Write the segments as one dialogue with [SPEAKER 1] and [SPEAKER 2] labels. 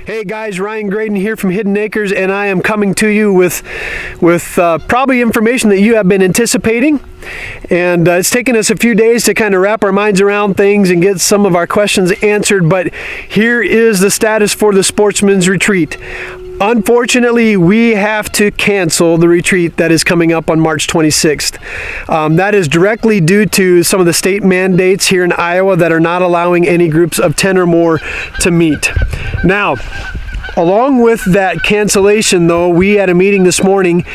[SPEAKER 1] Hey guys, Ryan Graydon here from Hidden Acres, and I am coming to you with probably information that you have been anticipating. And it's taken us a few days to kind of wrap our minds around things and get some of our questions answered, but here is the status for the Sportsmen's Retreat. Unfortunately, we have to cancel the retreat that is coming up on March 26th. That is directly due to some of the state mandates here in Iowa that are not allowing any groups of 10 or more to meet. Now, along with that cancellation, though, we had a meeting this morning,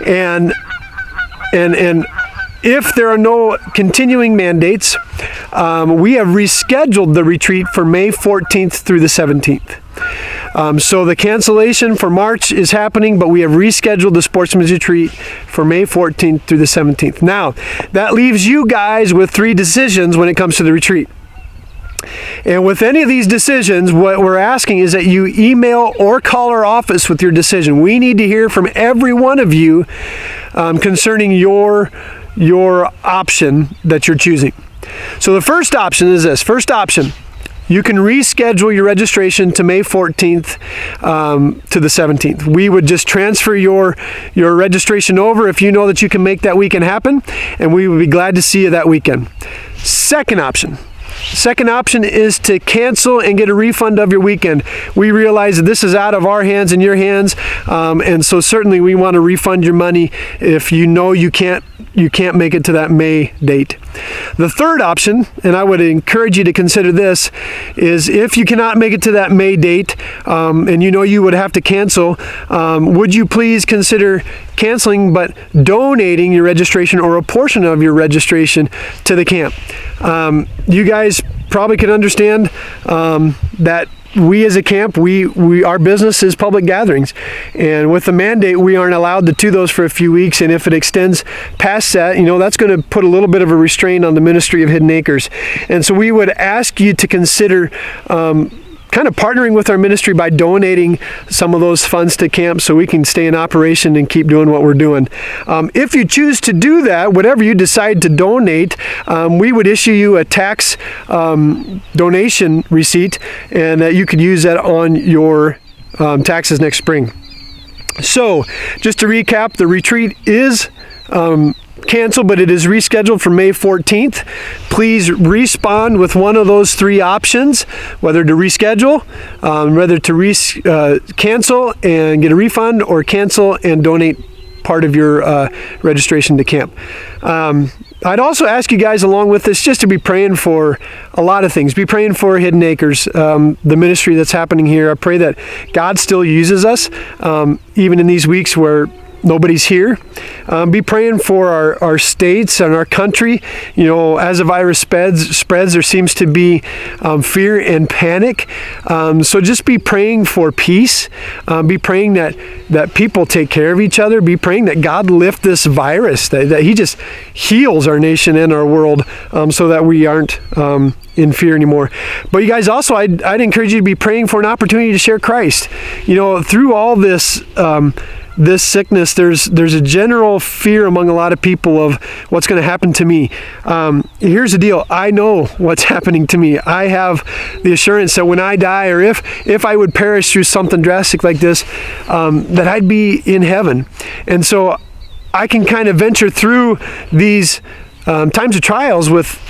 [SPEAKER 1] and if there are no continuing mandates, we have rescheduled the retreat for May 14th through the 17th. So the cancellation for March is happening, but we have rescheduled the Sportsman's Retreat for May 14th through the 17th. Now, that leaves you guys with 3 decisions when it comes to the retreat. And with any of these decisions, what we're asking is that you email or call our office with your decision. We need to hear from every one of you concerning your option that you're choosing. So the first option is this. First option, you can reschedule your registration to May 14th to the 17th. We would just transfer your registration over if you know that you can make that weekend happen, and we would be glad to see you that weekend. Second option is to cancel and get a refund of your weekend. We realize that this is out of our hands and your hands, and so certainly we want to refund your money if you know you can't make it to that May date. The third option, and I would encourage you to consider this, is if you cannot make it to that May date and you know you would have to cancel, would you please consider canceling but donating your registration or a portion of your registration to the camp? You guys probably can understand that we as a camp, our business is public gatherings, and with the mandate we aren't allowed to do those for a few weeks, and if it extends past that, that's going to put a little bit of a restraint on the ministry of Hidden Acres. And so we would ask you to consider kind of partnering with our ministry by donating some of those funds to camp so we can stay in operation and keep doing what we're doing. If you choose to do that, whatever you decide to donate, we would issue you a tax donation receipt, and you could use that on your taxes next spring. So, just to recap, the retreat is canceled, but it is rescheduled for May 14th. Please respond with one of those 3 options, whether to reschedule, whether to cancel and get a refund, or cancel and donate part of your registration to camp. I'd also ask you guys along with this just to be praying for a lot of things. Be praying for Hidden Acres, the ministry that's happening here. I pray that God still uses us, even in these weeks where nobody's here. Be praying for our states and our country. As the virus spreads, there seems to be fear and panic. So just be praying for peace. Be praying that people take care of each other. Be praying that God lift this virus, that He just heals our nation and our world, so that we aren't in fear anymore. But you guys, also, I'd encourage you to be praying for an opportunity to share Christ. Through all this sickness, there's a general fear among a lot of people of what's going to happen to me. Here's the deal. I know what's happening to me. I have the assurance that when I die, or if I would perish through something drastic like this, that I'd be in heaven. And so I can kind of venture through these times of trials with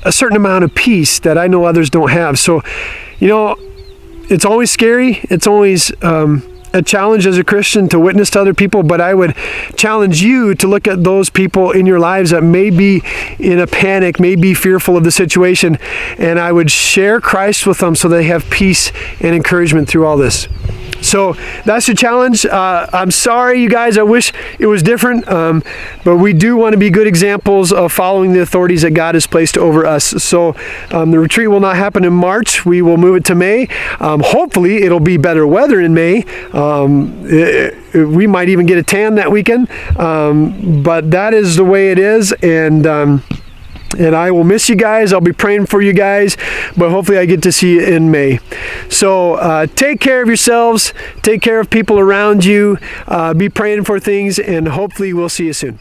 [SPEAKER 1] a certain amount of peace that I know others don't have. So, it's always scary. It's always a challenge as a Christian to witness to other people, but I would challenge you to look at those people in your lives that may be in a panic, may be fearful of the situation, and I would share Christ with them so they have peace and encouragement through all this. So that's the challenge. I'm sorry, you guys. I wish it was different, but we do want to be good examples of following the authorities that God has placed over us. So the retreat will not happen in March. We will move it to May. Hopefully, it'll be better weather in May. We might even get a tan that weekend, but that is the way it is, and I will miss you guys. I'll be praying for you guys, but hopefully I get to see you in May. So take care of yourselves. Take care of people around you. Be praying for things, and hopefully we'll see you soon.